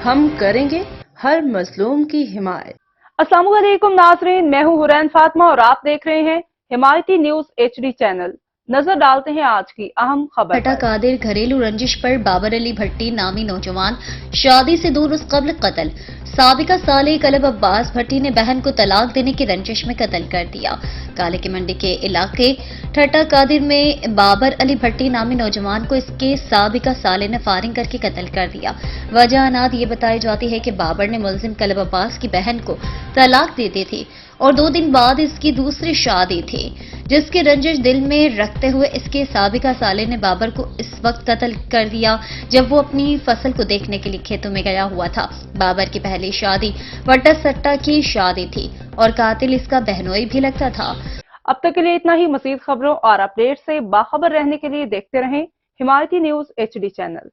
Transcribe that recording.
ہم کریں گے ہر مظلوم کی حمایت۔ السلام علیکم ناظرین، میں ہوں حورین فاطمہ اور آپ دیکھ رہے ہیں حمایتی نیوز HD چینل۔ نظر ڈالتے ہیں آج کی اہم خبر ٹھٹا قادر گھریلو رنجش پر بابر علی بھٹی نامی نوجوان شادی سے 2 روز قبل قتل۔ سابقہ سالے کلب عباس بھٹی نے بہن کو طلاق دینے کی رنجش میں قتل کر دیا۔ کالے کی منڈی کے علاقے ٹھٹا قادر میں بابر علی بھٹی نامی نوجوان کو اس کے سابقہ سالے نے فائرنگ کر کے قتل کر دیا۔ وجہ اناد یہ بتائی جاتی ہے کہ بابر نے ملزم کلب عباس کی بہن کو طلاق دے دی تھی اور 2 دن بعد اس کی دوسری شادی تھی، جس کی رنجش دل میں رکھتے ہوئے اس کے سابقہ سالے نے بابر کو اس وقت قتل کر دیا جب وہ اپنی فصل کو دیکھنے کے لیے کھیتوں میں گیا ہوا تھا۔ بابر کی پہلی شادی وٹا سٹا کی شادی تھی اور قاتل اس کا بہنوئی بھی لگتا تھا۔ اب تک کے لیے اتنا ہی۔ مزید خبروں اور اپڈیٹ سے باخبر رہنے کے لیے دیکھتے رہیں حمایتی نیوز HD چینل۔